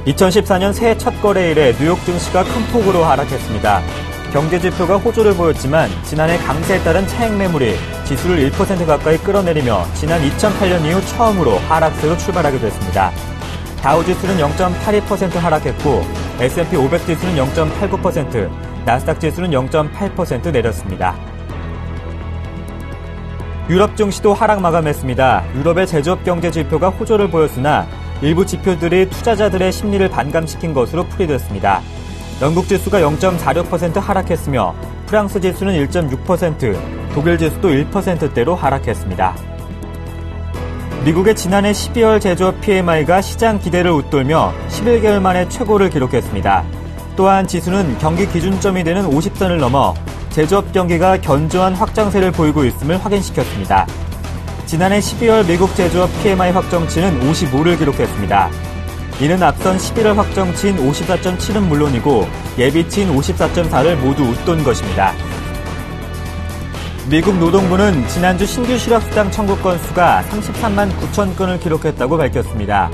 2014년 새해 첫 거래일에 뉴욕 증시가 큰 폭으로 하락했습니다. 경제 지표가 호조를 보였지만 지난해 강세에 따른 차익 매물이 지수를 1% 가까이 끌어내리며 지난 2008년 이후 처음으로 하락세로 출발하게 됐습니다. 다우지수는 0.82% 하락했고 S&P 500 지수는 0.89%, 나스닥 지수는 0.8% 내렸습니다. 유럽 증시도 하락 마감했습니다. 유럽의 제조업 경제 지표가 호조를 보였으나 일부 지표들이 투자자들의 심리를 반감시킨 것으로 풀이됐습니다. 영국 지수가 0.46% 하락했으며 프랑스 지수는 1.6%, 독일 지수도 1%대로 하락했습니다. 미국의 지난해 12월 제조업 PMI가 시장 기대를 웃돌며 11개월 만에 최고를 기록했습니다. 또한 지수는 경기 기준점이 되는 50선을 넘어 제조업 경기가 견조한 확장세를 보이고 있음을 확인시켰습니다. 지난해 12월 미국 제조업 PMI 확정치는 55를 기록했습니다. 이는 앞선 11월 확정치인 54.7은 물론이고 예비치인 54.4를 모두 웃돈 것입니다. 미국 노동부는 지난주 신규 실업수당 청구 건수가 33만 9천 건을 기록했다고 밝혔습니다.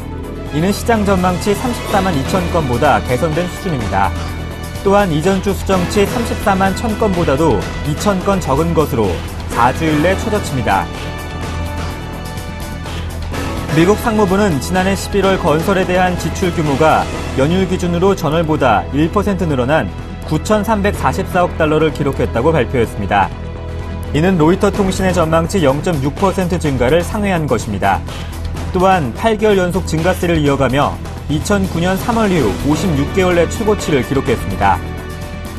이는 시장 전망치 34만 2천 건보다 개선된 수준입니다. 또한 이전 주 수정치 34만 1천 건보다도 2천 건 적은 것으로 4주일 내 최저치입니다. 미국 상무부는 지난해 11월 건설에 대한 지출 규모가 연율 기준으로 전월보다 1% 늘어난 9,344억 달러를 기록했다고 발표했습니다. 이는 로이터 통신의 전망치 0.6% 증가를 상회한 것입니다. 또한 8개월 연속 증가세를 이어가며 2009년 3월 이후 56개월 내 최고치를 기록했습니다.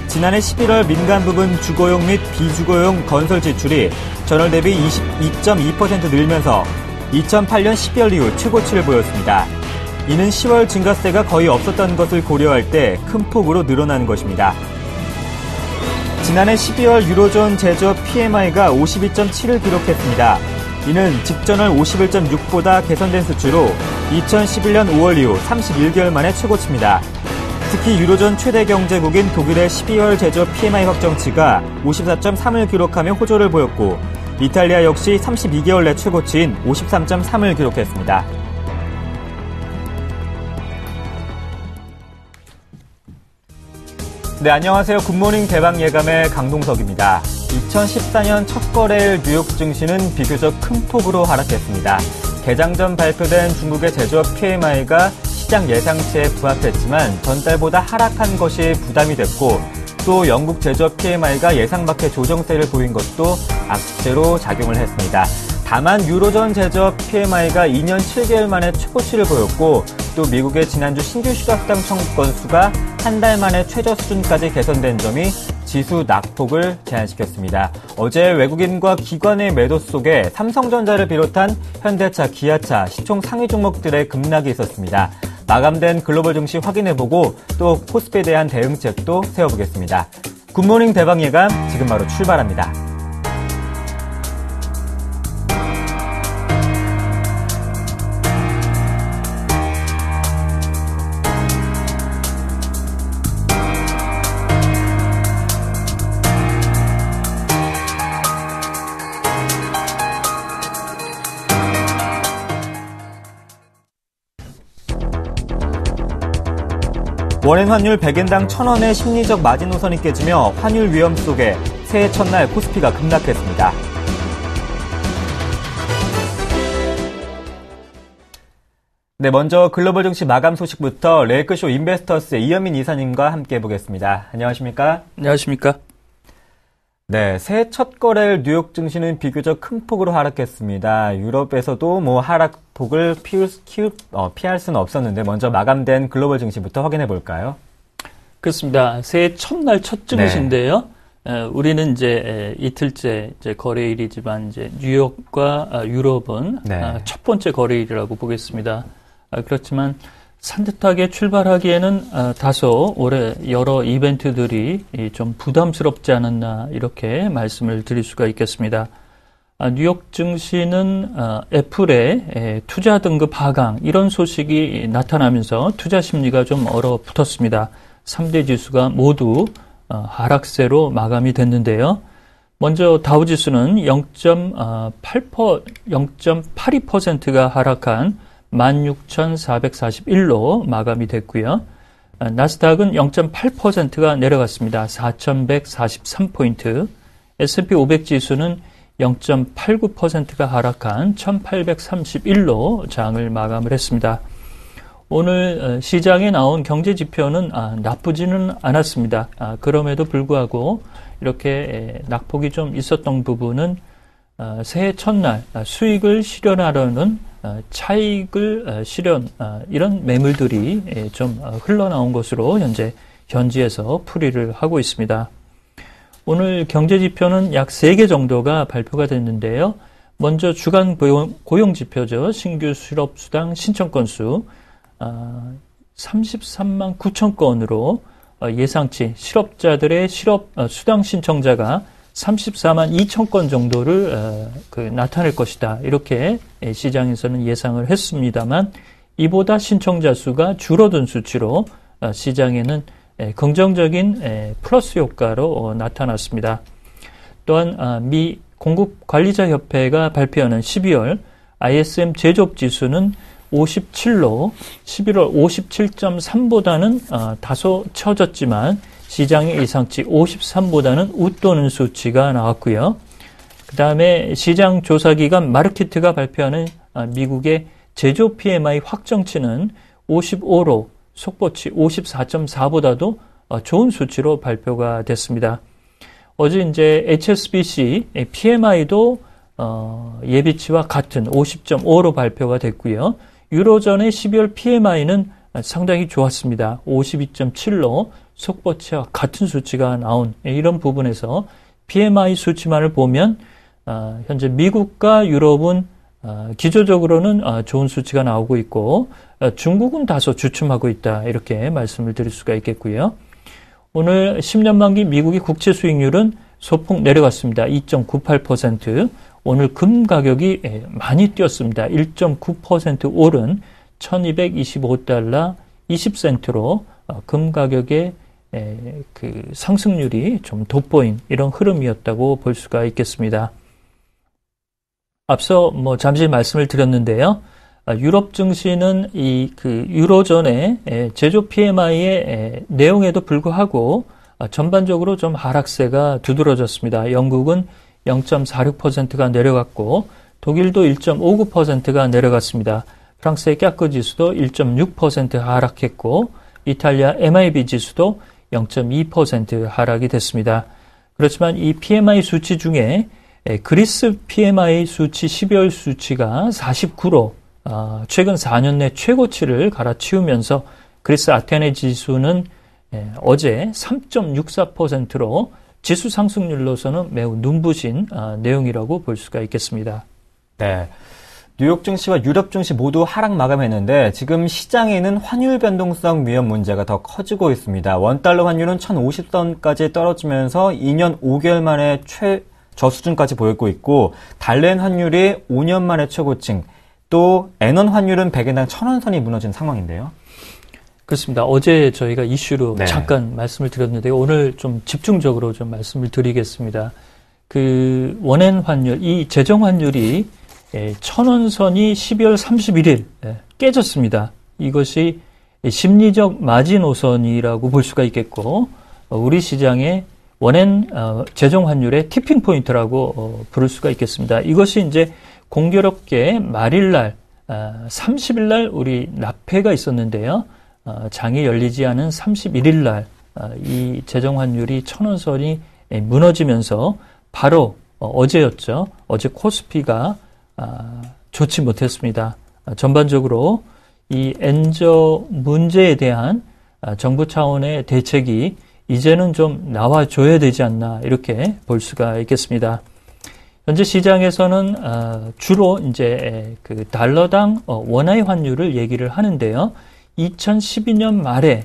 지난해 11월 민간 부분 주거용 및 비주거용 건설 지출이 전월 대비 22.2% 늘면서 2008년 12월 이후 최고치를 보였습니다. 이는 10월 증가세가 거의 없었던 것을 고려할 때 큰 폭으로 늘어난 것입니다. 지난해 12월 유로존 제조업 PMI가 52.7을 기록했습니다. 이는 직전월 51.6보다 개선된 수치로 2011년 5월 이후 31개월 만에 최고치입니다. 특히 유로존 최대 경제국인 독일의 12월 제조업 PMI 확정치가 54.3을 기록하며 호조를 보였고 이탈리아 역시 32개월 내 최고치인 53.3을 기록했습니다. 네, 안녕하세요. 굿모닝 대박 예감의 강동석입니다. 2014년 첫 거래일 뉴욕 증시는 비교적 큰 폭으로 하락했습니다. 개장 전 발표된 중국의 제조업 PMI가 시장 예상치에 부합했지만 전달보다 하락한 것이 부담이 됐고 또 영국 제조업 PMI가 예상 밖의 조정세를 보인 것도 악재로 작용을 했습니다. 다만 유로존 제조업 PMI가 2년 7개월 만에 최고치를 보였고 또 미국의 지난주 신규 실업수당 청구 건수가 한 달 만에 최저 수준까지 개선된 점이 지수 낙폭을 제한시켰습니다. 어제 외국인과 기관의 매도 속에 삼성전자를 비롯한 현대차, 기아차, 시총 상위 종목들의 급락이 있었습니다. 마감된 글로벌 증시 확인해보고 또 코스피에 대한 대응책도 세워보겠습니다. 굿모닝 대박 예감 지금 바로 출발합니다. 원엔 환율 100엔당 1,000원의 심리적 마지노선이 깨지며 환율 위험 속에 새해 첫날 코스피가 급락했습니다. 네, 먼저 글로벌 증시 마감 소식부터 레이크쇼 인베스터스의 이현민 이사님과 함께 해보겠습니다. 안녕하십니까? 안녕하십니까? 네, 새해 첫 거래일 뉴욕 증시는 비교적 큰 폭으로 하락했습니다. 유럽에서도 하락폭을 피할 수는 없었는데 먼저 마감된 글로벌 증시부터 확인해 볼까요? 그렇습니다. 새해 첫날 첫 증시인데요. 네. 우리는 이제 이틀째 거래일이지만 이제 뉴욕과 유럽은 첫 번째 거래일이라고 보겠습니다. 그렇지만 산뜻하게 출발하기에는 다소 올해 여러 이벤트들이 좀 부담스럽지 않았나 이렇게 말씀을 드릴 수가 있겠습니다. 뉴욕 증시는 애플의 투자 등급 하강 이런 소식이 나타나면서 투자 심리가 좀 얼어붙었습니다. 3대 지수가 모두 하락세로 마감이 됐는데요. 먼저 다우지수는 0.82%가 하락한 16,441로 마감이 됐고요. 나스닥은 0.8%가 내려갔습니다. 4,143포인트. S&P 500 지수는 0.89%가 하락한 1,831로 장을 마감을 했습니다. 오늘 시장에 나온 경제 지표는 나쁘지는 않았습니다. 그럼에도 불구하고 이렇게 낙폭이 좀 있었던 부분은 새해 첫날 수익을 실현하려는 차익을 실현 이런 매물들이 좀 흘러나온 것으로 현재 현지에서 풀이를 하고 있습니다. 오늘 경제 지표는 약 3개 정도가 발표가 됐는데요. 먼저 주간 고용 지표죠. 신규 실업수당 신청 건수 33만 9천 건으로 예상치 실업자들의 수당 신청자가 34만 2천 건 정도를 나타낼 것이다. 이렇게 시장에서는 예상을 했습니다만 이보다 신청자 수가 줄어든 수치로 시장에는 긍정적인 플러스 효과로 나타났습니다. 또한 미 공급관리자협회가 발표하는 12월 ISM 제조업 지수는 57로 11월 57.3보다는 다소 처졌지만 시장의 예상치 53보다는 웃도는 수치가 나왔고요. 그 다음에 시장 조사기관 마르키트가 발표하는 미국의 제조 PMI 확정치는 55로 속보치 54.4보다도 좋은 수치로 발표가 됐습니다. 어제 이제 HSBC PMI도 예비치와 같은 50.5로 발표가 됐고요. 유로존의 12월 PMI는 상당히 좋았습니다. 52.7로 속보치와 같은 수치가 나온 이런 부분에서 PMI 수치만을 보면 현재 미국과 유럽은 기조적으로는 좋은 수치가 나오고 있고 중국은 다소 주춤하고 있다 이렇게 말씀을 드릴 수가 있겠고요. 오늘 10년 만기 미국의 국채 수익률은 소폭 내려갔습니다. 2.98%. 오늘 금 가격이 많이 뛰었습니다. 1.9% 오른 1225달러 20센트로 금 가격의 그 상승률이 좀 돋보인 이런 흐름이었다고 볼 수가 있겠습니다. 앞서 잠시 말씀을 드렸는데요. 유럽 증시는 유로존의 제조 PMI의 내용에도 불구하고 전반적으로 좀 하락세가 두드러졌습니다. 영국은 0.46%가 내려갔고 독일도 1.59%가 내려갔습니다. 프랑스의 깍그 지수도 1.6% 하락했고 이탈리아 MIB 지수도 0.2% 하락이 됐습니다. 그렇지만 이 PMI 수치 중에 그리스 PMI 수치 12월 수치가 49로 최근 4년 내 최고치를 갈아치우면서 그리스 아테네 지수는 어제 3.64%로 지수 상승률로서는 매우 눈부신 내용이라고 볼 수가 있겠습니다. 네. 뉴욕 증시와 유럽 증시 모두 하락 마감했는데 지금 시장에는 환율 변동성 위험 문제가 더 커지고 있습니다. 원달러 환율은 1,050선까지 떨어지면서 2년 5개월 만에 저수준까지 보이고 있고 달러엔 환율이 5년 만에 최고층, 또 엔원 환율은 100엔당 1,000원 선이 무너진 상황인데요. 그렇습니다. 어제 저희가 이슈로 잠깐 말씀을 드렸는데 오늘 좀 집중적으로 좀 말씀을 드리겠습니다. 그 원엔 환율, 이 재정 환율이 1,000원 선이 12월 31일 깨졌습니다. 이것이 심리적 마지노선이라고 볼 수가 있겠고 우리 시장의 원엔 재정 환율의 티핑 포인트라고 부를 수가 있겠습니다. 이것이 이제 공교롭게 말일날 30일날 우리 납회가 있었는데요. 장이 열리지 않은 31일날 이 재정 환율이 1,000원 선이 무너지면서 바로 어제였죠. 어제 코스피가 좋지 못했습니다. 전반적으로 이 엔저 문제에 대한 정부 차원의 대책이 이제는 좀 나와줘야 되지 않나 이렇게 볼 수가 있겠습니다. 현재 시장에서는 주로 이제 그 달러당 원화의 환율을 얘기를 하는데요. 2012년 말에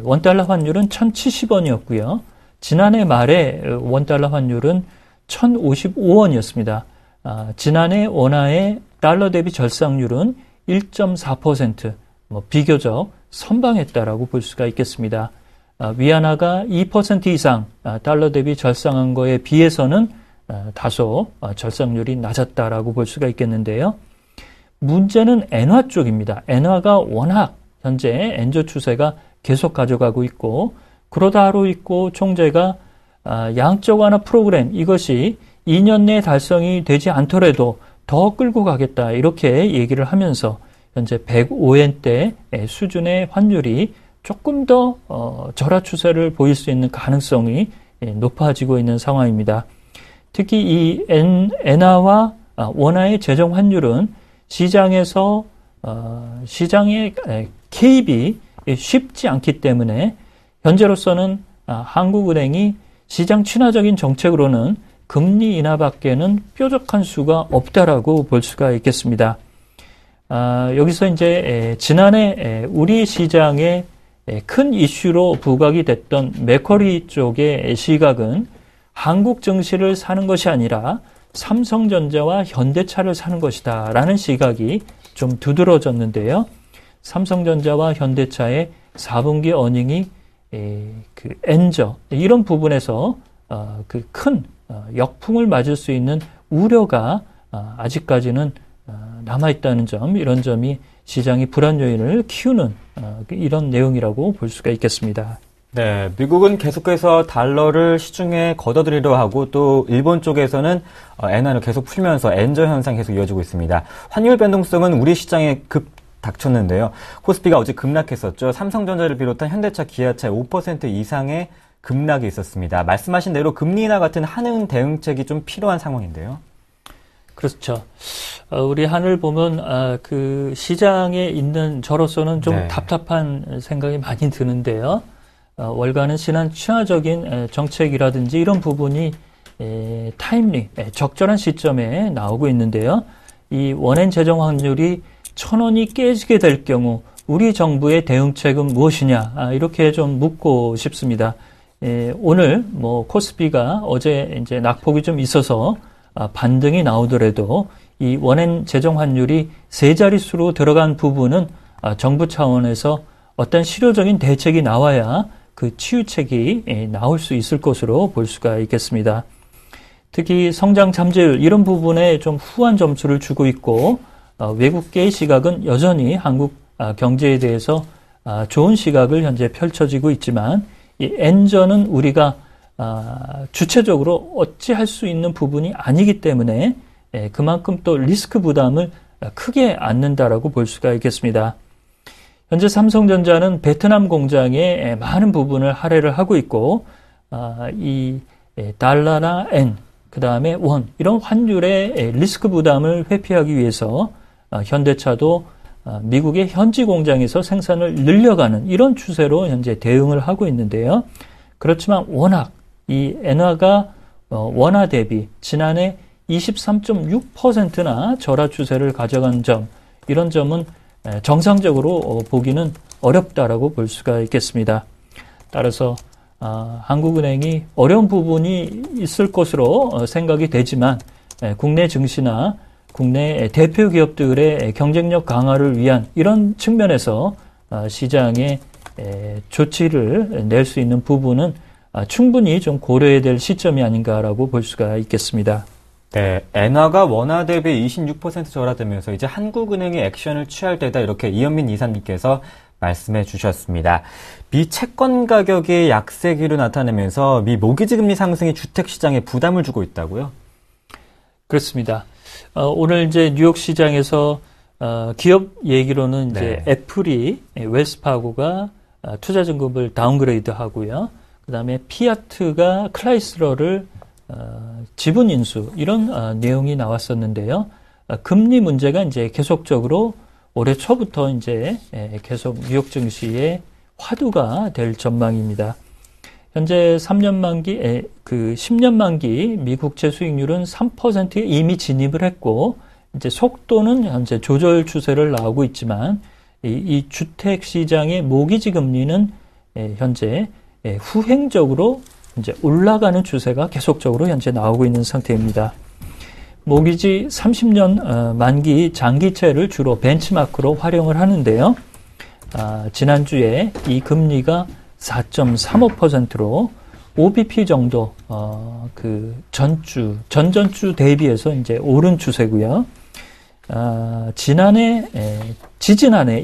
원달러 환율은 1,070원이었고요. 지난해 말에 원달러 환율은 1,055원이었습니다. 지난해 원화의 달러 대비 절상률은 1.4%, 비교적 선방했다라고 볼 수가 있겠습니다. 위안화가 2% 이상 달러 대비 절상한 거에 비해서는 다소 절상률이 낮았다라고 볼 수가 있겠는데요. 문제는 엔화 쪽입니다. 엔화가 워낙 현재 엔저 추세가 계속 가져가고 있고 그러다 하루 있고 총재가 양적 완화 프로그램 이것이 2년 내에 달성이 되지 않더라도 더 끌고 가겠다 이렇게 얘기를 하면서 현재 105엔대 수준의 환율이 조금 더 절하 추세를 보일 수 있는 가능성이 높아지고 있는 상황입니다. 특히 이 엔화와 원화의 재정 환율은 시장에서 시장의 개입이 쉽지 않기 때문에 현재로서는 한국은행이 시장 친화적인 정책으로는 금리 인하밖에는 뾰족한 수가 없다라고 볼 수가 있겠습니다. 여기서 이제 지난해 우리 시장의 큰 이슈로 부각이 됐던 맥쿼리 쪽의 시각은 한국 증시를 사는 것이 아니라 삼성전자와 현대차를 사는 것이다 라는 시각이 좀 두드러졌는데요. 삼성전자와 현대차의 4분기 어닝이 그 엔저 이런 부분에서 그 큰 역풍을 맞을 수 있는 우려가 아직까지는 남아있다는 점, 이런 점이 시장의 불안 요인을 키우는 이런 내용이라고 볼 수가 있겠습니다. 네, 미국은 계속해서 달러를 시중에 걷어들이려 하고 또 일본 쪽에서는 엔화를 계속 풀면서 엔저 현상 계속 이어지고 있습니다. 환율 변동성은 우리 시장에 급 닥쳤는데요. 코스피가 어제 급락했었죠. 삼성전자를 비롯한 현대차, 기아차의 5% 이상의 급락이 있었습니다. 말씀하신 대로 금리 인하 같은 한은 대응책이 좀 필요한 상황인데요. 그렇죠. 우리 한을 보면 그 시장에 있는 저로서는 좀 답답한 생각이 많이 드는데요. 월가는 친화적인 정책이라든지 이런 부분이 타임리, 적절한 시점에 나오고 있는데요. 이 원엔 재정 환율이 1,000원이 깨지게 될 경우 우리 정부의 대응책은 무엇이냐 이렇게 좀 묻고 싶습니다. 오늘 뭐 코스피가 어제 이제 낙폭이 좀 있어서 반등이 나오더라도 이 원엔 재정 환율이 세 자릿수로 들어간 부분은 정부 차원에서 어떤 실효적인 대책이 나와야 그 치유책이 나올 수 있을 것으로 볼 수가 있겠습니다. 특히 성장 잠재율 이런 부분에 좀 후한 점수를 주고 있고 외국계의 시각은 여전히 한국 경제에 대해서 좋은 시각을 현재 펼쳐지고 있지만 이 엔저는 우리가 주체적으로 어찌할 수 있는 부분이 아니기 때문에 그만큼 또 리스크 부담을 크게 안는다라고 볼 수가 있겠습니다. 현재 삼성전자는 베트남 공장에 많은 부분을 할애를 하고 있고 이 달러나 엔, 그 다음에 원 이런 환율의 리스크 부담을 회피하기 위해서 현대차도 미국의 현지 공장에서 생산을 늘려가는 이런 추세로 현재 대응을 하고 있는데요. 그렇지만 워낙 이 엔화가 원화 대비 지난해 23.6%나 절하 추세를 가져간 점, 이런 점은 정상적으로 보기는 어렵다라고 볼 수가 있겠습니다. 따라서 한국은행이 어려운 부분이 있을 것으로 생각이 되지만 국내 증시나 국내 대표 기업들의 경쟁력 강화를 위한 이런 측면에서 시장에 조치를 낼 수 있는 부분은 충분히 좀 고려해야 될 시점이 아닌가라고 볼 수가 있겠습니다. 네, 엔화가 원화 대비 26% 절하되면서 이제 한국은행이 액션을 취할 때다 이렇게 이현민 이사님께서 말씀해 주셨습니다. 미 채권 가격이 약세기로 나타내면서 미 모기지 금리 상승이 주택시장에 부담을 주고 있다고요? 그렇습니다. 오늘 이제 뉴욕 시장에서 기업 얘기로는 이제 애플이 웰스파고가 투자 증급을 다운그레이드 하고요. 그다음에 피아트가 클라이슬러를 지분 인수 이런 내용이 나왔었는데요. 금리 문제가 이제 계속적으로 올해 초부터 이제 계속 뉴욕 증시의 화두가 될 전망입니다. 현재 3년 만기, 그 10년 만기 미국채 수익률은 3%에 이미 진입을 했고, 이제 속도는 현재 조절 추세를 나오고 있지만, 이 주택 시장의 모기지 금리는 현재 후행적으로 이제 올라가는 추세가 계속적으로 현재 나오고 있는 상태입니다. 모기지 30년 만기 장기채를 주로 벤치마크로 활용을 하는데요. 지난주에 이 금리가 4.35%로 5bp 정도 그 전전주 대비해서 이제 오른 추세고요. 지지난해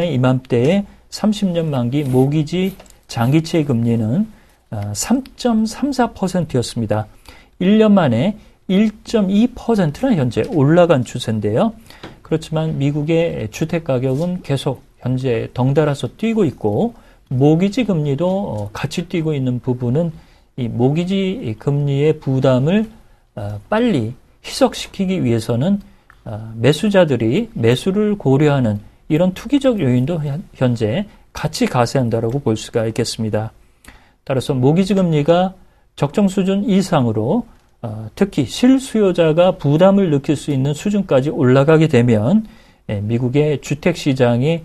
이맘때에 30년 만기 모기지 장기채 금리는 3.34%였습니다. 1년 만에 1.2%나 현재 올라간 추세인데요. 그렇지만 미국의 주택가격은 계속 현재 덩달아서 뛰고 있고 모기지 금리도 같이 뛰고 있는 부분은 이 모기지 금리의 부담을 빨리 희석시키기 위해서는 매수자들이 매수를 고려하는 이런 투기적 요인도 현재 같이 가세한다라고 볼 수가 있겠습니다. 따라서 모기지 금리가 적정 수준 이상으로 특히 실수요자가 부담을 느낄 수 있는 수준까지 올라가게 되면 미국의 주택시장이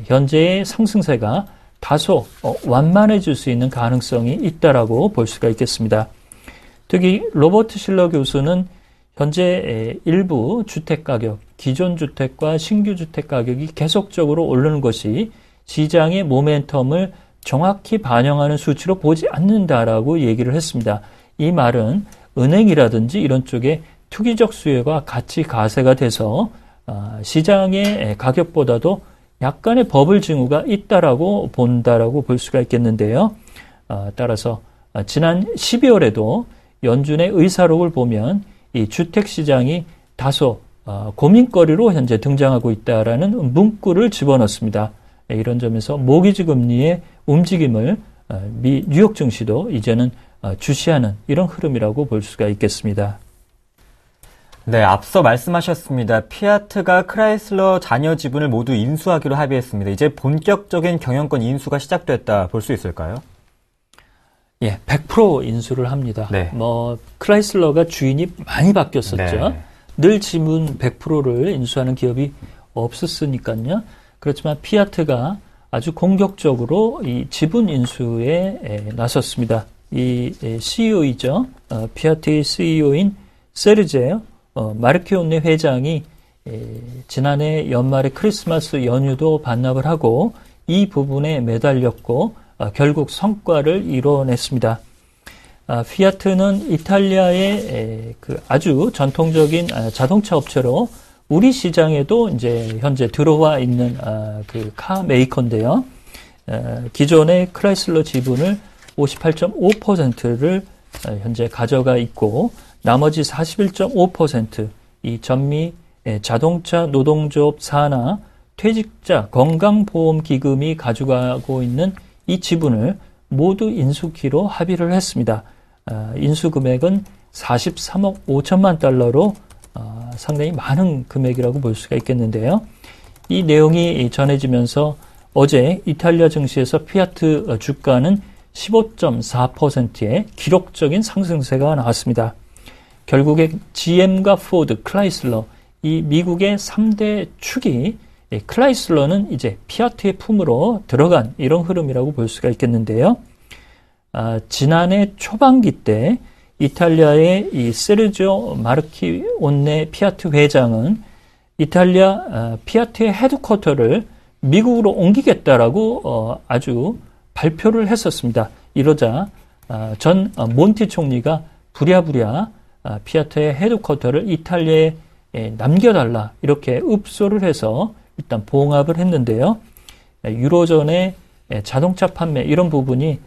현재의 상승세가 다소 완만해질 수 있는 가능성이 있다라고 볼 수가 있겠습니다. 특히 로버트 실러 교수는 현재 일부 주택가격, 기존 주택과 신규 주택 가격이 계속적으로 오르는 것이 시장의 모멘텀을 정확히 반영하는 수치로 보지 않는다라고 얘기를 했습니다. 이 말은 은행이라든지 이런 쪽에 투기적 수요가 같이 가세가 돼서 시장의 가격보다도 약간의 버블 징후가 있다라고 본다라고 볼 수가 있겠는데요. 따라서 지난 12월에도 연준의 의사록을 보면 이 주택시장이 다소 고민거리로 현재 등장하고 있다라는 문구를 집어넣습니다. 이런 점에서 모기지 금리의 움직임을 미 뉴욕 증시도 이제는 주시하는 이런 흐름이라고 볼 수가 있겠습니다. 네, 앞서 말씀하셨습니다. 피아트가 크라이슬러 잔여 지분을 모두 인수하기로 합의했습니다. 이제 본격적인 경영권 인수가 시작됐다 볼 수 있을까요? 예, 100% 인수를 합니다. 네. 크라이슬러가 주인이 많이 바뀌었었죠. 네. 늘 지분 100%를 인수하는 기업이 없었으니까요. 그렇지만 피아트가 아주 공격적으로 이 지분 인수에 나섰습니다. 이 CEO이죠. 피아트의 CEO인 세르제 마르키온네 회장이 지난해 연말에 크리스마스 연휴도 반납을 하고 이 부분에 매달렸고 결국 성과를 이뤄냈습니다. 피아트는 이탈리아의 아주 전통적인 자동차 업체로 우리 시장에도 이제 현재 들어와 있는 카 메이커인데요. 기존의 크라이슬러 지분을 58.5%를 현재 가져가 있고 나머지 41.5% 이 전미 자동차 노동조업 산하 퇴직자 건강보험기금이 가져가고 있는 이 지분을 모두 인수키로 합의를 했습니다. 인수 금액은 43억 5천만 달러로 상당히 많은 금액이라고 볼 수가 있겠는데요. 이 내용이 전해지면서 어제 이탈리아 증시에서 피아트 주가는 15.4%의 기록적인 상승세가 나왔습니다. 결국에 GM과 포드, 크라이슬러 이 미국의 3대 축이 크라이슬러는 이제 피아트의 품으로 들어간 이런 흐름이라고 볼 수가 있겠는데요. 지난해 초반기 때 이탈리아의 이 세르지오 마르키온네 피아트 회장은 이탈리아 피아트의 헤드쿼터를 미국으로 옮기겠다라고 아주 발표를 했었습니다. 이러자 전 몬티 총리가 부랴부랴 피아트의 헤드쿼터를 이탈리아에 남겨달라 이렇게 읍소를 해서 일단 봉합을 했는데요. 유로존의 자동차 판매 이런 부분이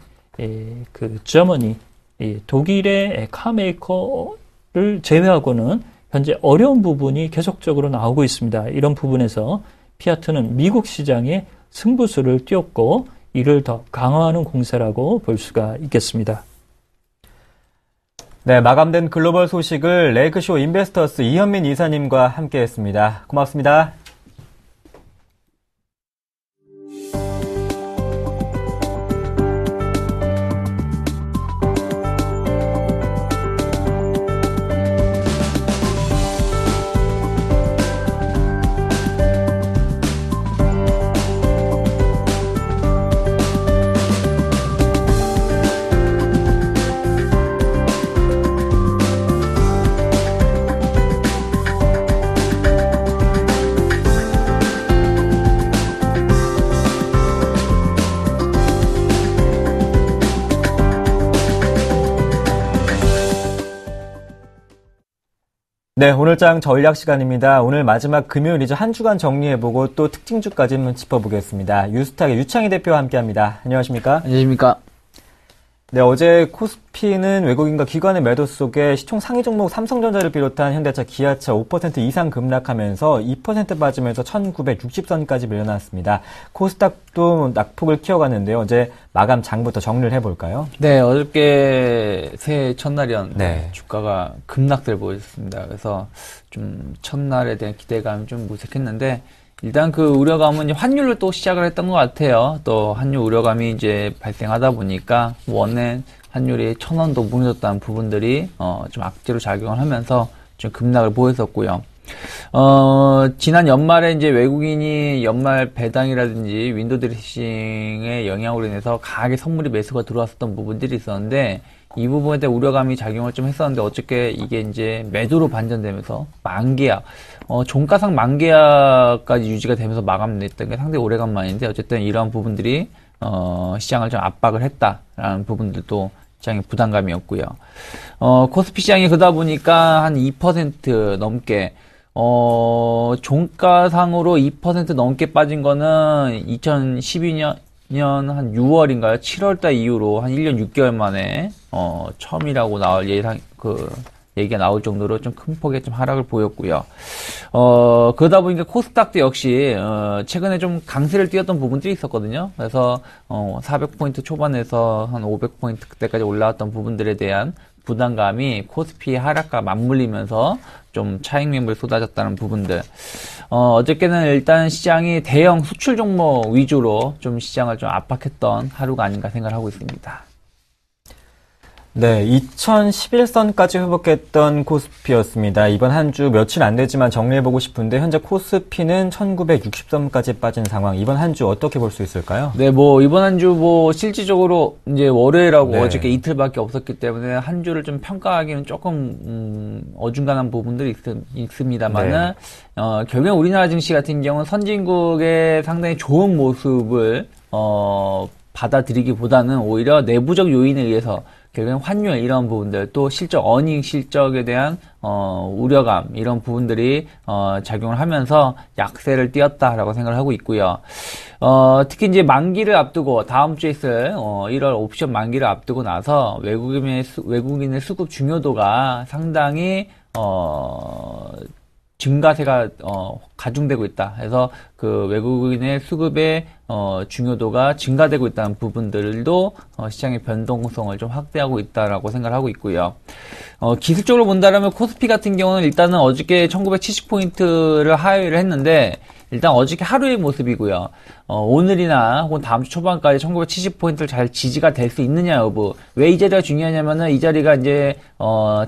저머니 독일의 카메이커를 제외하고는 현재 어려운 부분이 계속적으로 나오고 있습니다. 이런 부분에서 피아트는 미국 시장에 승부수를 띄웠고 이를 더 강화하는 공세라고 볼 수가 있겠습니다. 네, 마감된 글로벌 소식을 레이크쇼 인베스터스 이현민 이사님과 함께했습니다. 고맙습니다. 네, 오늘장 전략 시간입니다. 오늘 마지막 금요일이죠. 한 주간 정리해보고 또 특징주까지 한번 짚어보겠습니다. 유스탁의 유창희 대표와 함께합니다. 안녕하십니까? 안녕하십니까? 네, 어제 코스피는 외국인과 기관의 매도 속에 시총 상위 종목 삼성전자를 비롯한 현대차, 기아차 5% 이상 급락하면서 2% 빠지면서 1960선까지 밀려났습니다. 코스닥도 낙폭을 키워갔는데요. 어제 마감 장부터 정리를 해볼까요? 네, 어저께 새해 첫날이었는데 주가가 급락세를 보였습니다. 그래서 좀 첫날에 대한 기대감이 좀 무색했는데 일단 그 우려감은 환율로 또 시작을 했던 것 같아요. 또 환율 우려감이 이제 발생하다 보니까 원엔 환율이 1,000원도 무너졌다는 부분들이 좀 악재로 작용을 하면서 좀 급락을 보였었고요. 지난 연말에 이제 외국인이 연말 배당이라든지 윈도우 드레싱의 영향으로 인해서 강하게 선물이 매수가 들어왔었던 부분들이 있었는데 이 부분에 대한 우려감이 작용을 좀 했었는데 어저께 이게 이제 매도로 반전되면서 만기약, 종가상 만기약까지 유지가 되면서 마감됐던 게 상당히 오래간만인데 어쨌든 이러한 부분들이 시장을 좀 압박을 했다라는 부분들도 시장의 부담감이었고요. 코스피 시장이 그러다 보니까 한 2% 넘게 종가상으로 2% 넘게 빠진 거는 2012년 한 6월인가요? 7월달 이후로 한 1년 6개월 만에 처음이라고 나올 얘기가 나올 정도로 좀 큰 폭의 좀 하락을 보였고요. 그러다 보니까 코스닥도 역시 최근에 좀 강세를 띄었던 부분들이 있었거든요. 그래서 400포인트 초반에서 한 500포인트 그때까지 올라왔던 부분들에 대한 부담감이 코스피의 하락과 맞물리면서 좀 차익 매물이 쏟아졌다는 부분들. 어저께는 일단 시장이 대형 수출 종목 위주로 좀 시장을 좀 압박했던 하루가 아닌가 생각을 하고 있습니다. 네, 2011선까지 회복했던 코스피였습니다. 이번 한 주 며칠 안 되지만 정리해보고 싶은데 현재 코스피는 1960선까지 빠진 상황. 이번 한 주 어떻게 볼 수 있을까요? 네, 이번 한 주 실질적으로 이제 월요일하고 어저께 이틀밖에 없었기 때문에 한 주를 좀 평가하기는 조금 어중간한 부분들이 있습니다만은 결국엔 우리나라 증시 같은 경우는 선진국의 상당히 좋은 모습을 받아들이기보다는 오히려 내부적 요인에 의해서 결국엔 환율 이런 부분들 또 실적 어닝 실적에 대한 우려감 이런 부분들이 작용을 하면서 약세를 띄었다라고 생각을 하고 있고요. 특히 이제 만기를 앞두고 다음 주에 있을 1월 옵션 만기를 앞두고 나서 외국인의 수급 중요도가 상당히 증가세가 가중되고 있다. 그래서 그 외국인의 수급의 중요도가 증가되고 있다는 부분들도 시장의 변동성을 좀 확대하고 있다라고 생각을 하고 있고요. 기술적으로 본다면 코스피 같은 경우는 일단은 어저께 1970포인트를 하회를 했는데 일단 어저께 하루의 모습이고요. 오늘이나 혹은 다음 주 초반까지 1970포인트를 잘 지지가 될 수 있느냐 여부. 왜 이 자리가 중요하냐면은 이 자리가 이제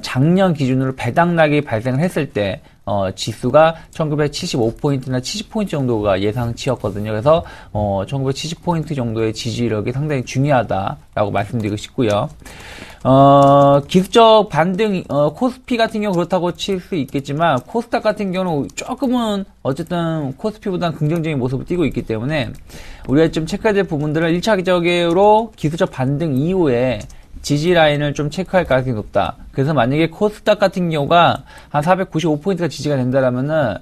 작년 기준으로 배당락이 발생을 했을 때 지수가 1975포인트나 70포인트 정도가 예상치였거든요. 그래서 1970포인트 정도의 지지력이 상당히 중요하다라고 말씀드리고 싶고요. 기술적 반등 코스피 같은 경우 그렇다고 칠 수 있겠지만 코스닥 같은 경우는 조금은 어쨌든 코스피보다는 긍정적인 모습을 띠고 있기 때문에 우리가 좀 체크해야 될 부분들은 1차적으로 기술적 반등 이후에 지지 라인을 좀 체크할 가능성이 높다. 그래서 만약에 코스닥 같은 경우가 한 495포인트가 지지가 된다라면은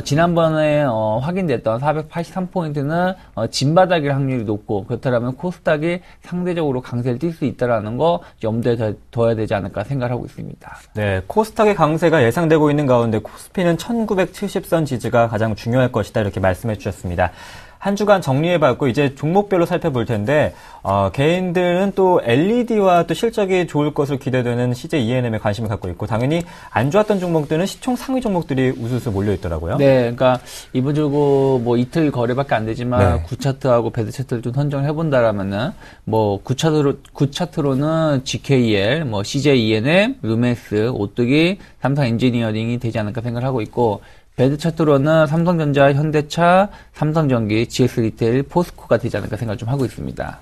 지난번에 확인됐던 483포인트는 진바닥일 확률이 높고 그렇다면 코스닥이 상대적으로 강세를 띌 수 있다라는 거 염두에 둬야 되지 않을까 생각을 하고 있습니다. 네, 코스닥의 강세가 예상되고 있는 가운데 코스피는 1970선 지지가 가장 중요할 것이다 이렇게 말씀해 주셨습니다. 한 주간 정리해봤고 이제 종목별로 살펴볼 텐데 개인들은 또 LED와 또 실적이 좋을 것으로 기대되는 CJ E&M에 관심을 갖고 있고 당연히 안 좋았던 종목들은 시총 상위 종목들이 우수수 몰려있더라고요. 네, 그러니까 이번 주 이틀 거래밖에 안 되지만 구차트하고 배드 차트를 좀 선정을 해본다라면은 구차트로는 GKL, CJ E&M, 루메스, 오뚜기, 삼성 엔지니어링이 되지 않을까 생각을 하고 있고. 배드 차트로는 삼성전자, 현대차, 삼성전기, GS 리테일, 포스코가 되지 않을까 생각을 좀 하고 있습니다.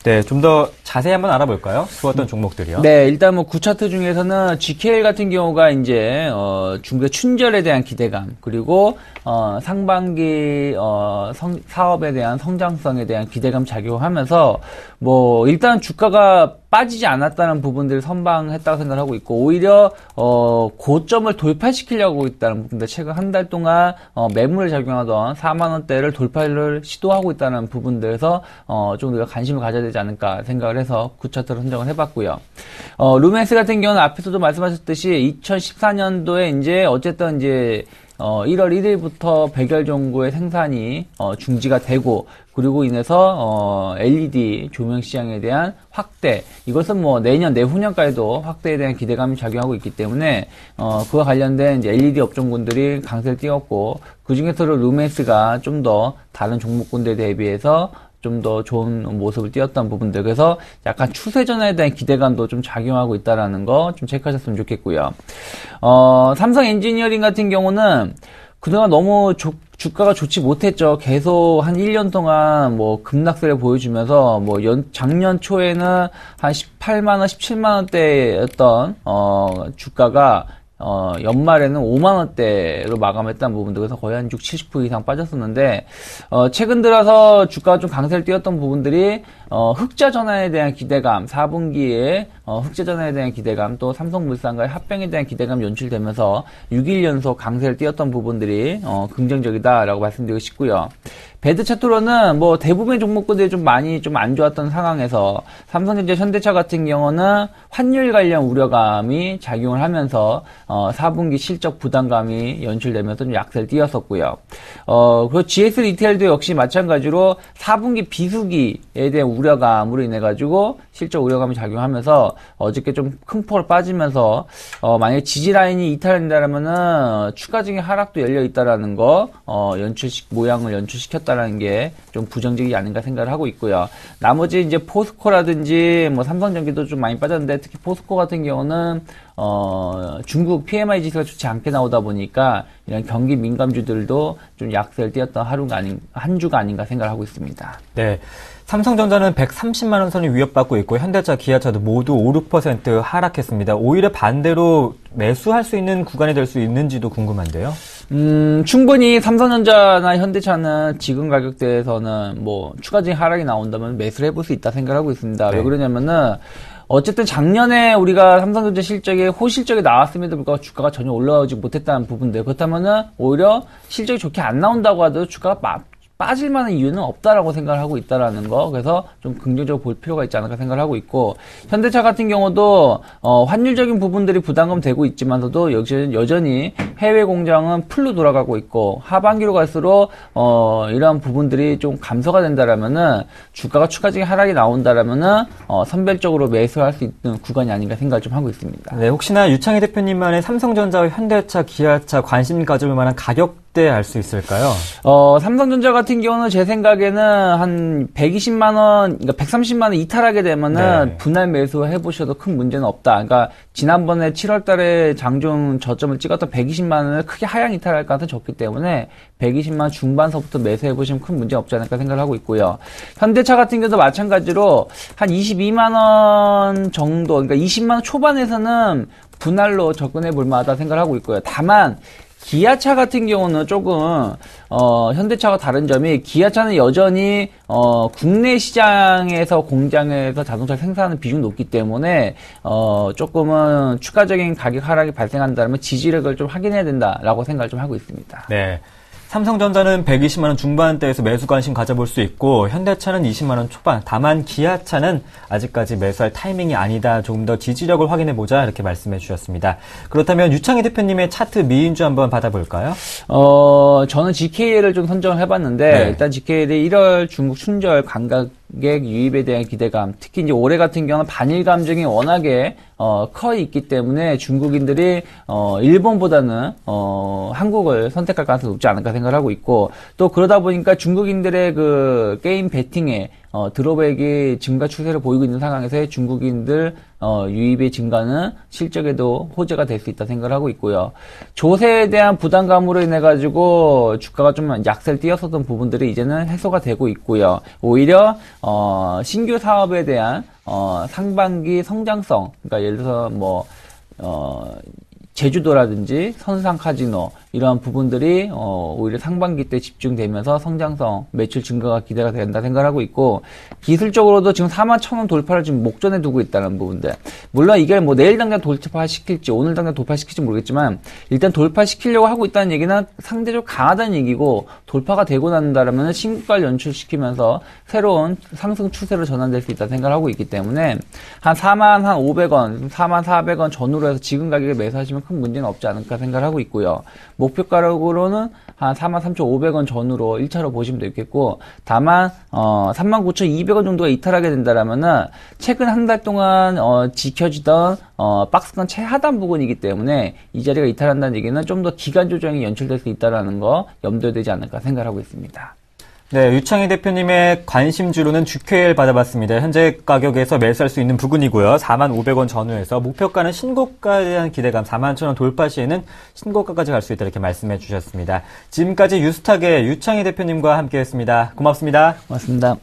네, 좀 더 자세히 한번 알아볼까요? 좋았던 종목들이요. 네, 일단 구차트 중에서는 GKL 같은 경우가 이제 중국의 춘절에 대한 기대감 그리고 상반기 사업에 대한 성장성에 대한 기대감 작용하면서 일단 주가가 빠지지 않았다는 부분들을 선방했다고 생각하고 있고, 오히려 고점을 돌파시키려고 있다는 부분들, 최근 한 달 동안 매물을 작용하던 4만 원대를 돌파를 시도하고 있다는 부분들에서 좀 우리가 관심을 가져야 되지 않을까 생각을 해서 구차트로 선정을 해봤고요. 루멘스 같은 경우는 앞에서도 말씀하셨듯이 2014년도에 이제 어쨌든 이제 1월 1일부터 100여 정도의 생산이 중지가 되고, 그리고 인해서 LED 조명 시장에 대한 확대, 이것은 뭐 내년 내후년까지도 확대에 대한 기대감이 작용하고 있기 때문에 그와 관련된 이제 LED 업종군들이 강세를 띄웠고, 그 중에서도 루멘스가 좀 더 다른 종목군들에 대비해서 좀 더 좋은 모습을 띄었던 부분들, 그래서 약간 추세 전환에 대한 기대감도 좀 작용하고 있다라는 거 좀 체크하셨으면 좋겠고요. 삼성 엔지니어링 같은 경우는 그동안 너무 주가가 좋지 못했죠. 계속 한 1년 동안 뭐 급락세를 보여주면서 뭐 작년 초에는 한 18만원, 17만원대였던 주가가 연말에는 5만원대로 마감했다는 부분들, 그래서 거의 한 60, 70% 이상 빠졌었는데, 최근 들어서 주가가 좀 강세를 띄었던 부분들이, 흑자 전환에 대한 기대감, 4분기에, 흑자 전환에 대한 기대감, 또 삼성물산과의 합병에 대한 기대감이 연출되면서 6일 연속 강세를 띄었던 부분들이, 긍정적이다라고 말씀드리고 싶고요. 배드 차트로는 뭐 대부분의 종목군들이 좀 많이 좀 안 좋았던 상황에서 삼성전자, 현대차 같은 경우는 환율 관련 우려감이 작용을 하면서 4분기 실적 부담감이 연출되면서 좀 약세를 띄었었고요. 그리고 GS 리테일도 역시 마찬가지로 4분기 비수기에 대한 우려감으로 인해 가지고 실적 우려감이 작용하면서 어저께 좀 큰 폭으로 빠지면서 만약에 지지 라인이 이탈된다라면은 추가적인 하락도 열려 있다라는 거 모양을 연출시켰다라는 게 좀 부정적이지 않은가 생각을 하고 있고요. 나머지 이제 포스코라든지 뭐 삼성전기도 좀 많이 빠졌는데, 특히 포스코 같은 경우는 중국 PMI 지수가 좋지 않게 나오다 보니까 이런 경기 민감주들도 좀 약세를 띄었던 한 주가 아닌가 생각을 하고 있습니다. 네. 삼성전자는 130만 원 선이 위협받고 있고, 현대차, 기아차도 모두 5, 6% 하락했습니다. 오히려 반대로 매수할 수 있는 구간이 될 수 있는지도 궁금한데요. 충분히 삼성전자나 현대차는 지금 가격대에서는 뭐 추가적인 하락이 나온다면 매수를 해볼 수 있다 생각하고 있습니다. 네. 왜 그러냐면은 어쨌든 작년에 우리가 삼성전자 실적에 호실적이 나왔음에도 불구하고 주가가 전혀 올라오지 못했다는 부분들, 그렇다면은 오히려 실적이 좋게 안 나온다고 하더라도 주가가 빠질 만한 이유는 없다라고 생각을 하고 있다라는 거, 그래서 좀 긍정적으로 볼 필요가 있지 않을까 생각을 하고 있고, 현대차 같은 경우도 환율적인 부분들이 부담감 되고 있지만서도 여전히 해외 공장은 풀로 돌아가고 있고, 하반기로 갈수록 이러한 부분들이 좀 감소가 된다라면은 주가가 추가적인 하락이 나온다라면은 선별적으로 매수할 수 있는 구간이 아닌가 생각을 좀 하고 있습니다. 네, 혹시나 유창희 대표님만의 삼성전자와 현대차, 기아차 관심 가져볼 만한 가격대 알 수 있을까요? 삼성전자 같은 경우는 제 생각에는 한 120만 원, 그러니까 130만 원 이탈하게 되면은 분할 매수 해보셔도 큰 문제는 없다. 그러니까 지난번에 7월달에 장중 저점을 찍었던 120만 원을 크게 하향 이탈할 가능성이 적기 때문에 120만 원 중반서부터 매수해보시면 큰 문제 없지 않을까 생각을 하고 있고요. 현대차 같은 경우도 마찬가지로 한 22만 원 정도, 그러니까 20만 원 초반에서는 분할로 접근해 볼 만하다 생각을 하고 있고요. 다만 기아차 같은 경우는 조금 현대차와 다른 점이, 기아차는 여전히 국내 시장에서 공장에서 자동차 생산하는 비중이 높기 때문에 조금은 추가적인 가격 하락이 발생한다면 지지력을 좀 확인해야 된다라고 생각을 좀 하고 있습니다. 네. 삼성전자는 120만 원 중반대에서 매수 관심 가져볼 수 있고, 현대차는 20만 원 초반, 다만 기아차는 아직까지 매수할 타이밍이 아니다, 조금 더 지지력을 확인해보자, 이렇게 말씀해 주셨습니다. 그렇다면 유창희 대표님의 차트 미인주 한번 받아볼까요? 저는 GKL을 좀 선정을 해봤는데, 일단 GKL이 1월 중국 춘절 관광객 유입에 대한 기대감, 특히 이제 올해 같은 경우는 반일 감정이 워낙에 커 있기 때문에 중국인들이 일본보다는 한국을 선택할 가능성이 높지 않을까 생각을 하고 있고, 또 그러다 보니까 중국인들의 그 게임 베팅에 드롭백이 증가 추세를 보이고 있는 상황에서 중국인들 유입의 증가는 실적에도 호재가 될 수 있다 생각을 하고 있고요. 조세에 대한 부담감으로 인해 가지고 주가가 좀 약세를 띄었었던 부분들이 이제는 해소가 되고 있고요. 오히려 신규 사업에 대한 상반기 성장성, 그러니까 예를 들어서 뭐 제주도라든지 선상 카지노 이러한 부분들이 오히려 상반기 때 집중되면서 성장성, 매출 증가가 기대가 된다 생각하고 있고, 기술적으로도 지금 41,000원 돌파를 지금 목전에 두고 있다는 부분들. 물론 이게 뭐 내일 당장 돌파시킬지 오늘 당장 돌파시킬지 모르겠지만 일단 돌파시키려고 하고 있다는 얘기는 상대적으로 강하다는 얘기고, 돌파가 되고 난다라면 신고가를 연출시키면서 새로운 상승 추세로 전환될 수 있다 생각을 하고 있기 때문에 한 41,500원, 44,000원 전후로 해서 지금 가격에 매수하시면 큰 문제는 없지 않을까 생각을 하고 있고요. 목표가격으로는 한 43,500원 전후로 1차로 보시면 되겠고, 다만 39,200원 정도가 이탈하게 된다라면은 최근 한 달 동안 지켜지던 박스권 최하단 부분이기 때문에 이 자리가 이탈한다는 얘기는 좀 더 기간 조정이 연출될 수 있다라는 거 염두에 되지 않을까 생각하고 있습니다. 네, 유창희 대표님의 관심주로는 주쾌를 받아봤습니다. 현재 가격에서 매수할 수 있는 부근이고요. 45,000원 전후에서 목표가는 신고가에 대한 기대감 41,000원 돌파 시에는 신고가까지 갈 수 있다 이렇게 말씀해 주셨습니다. 지금까지 유스탁의 유창희 대표님과 함께했습니다. 고맙습니다. 고맙습니다.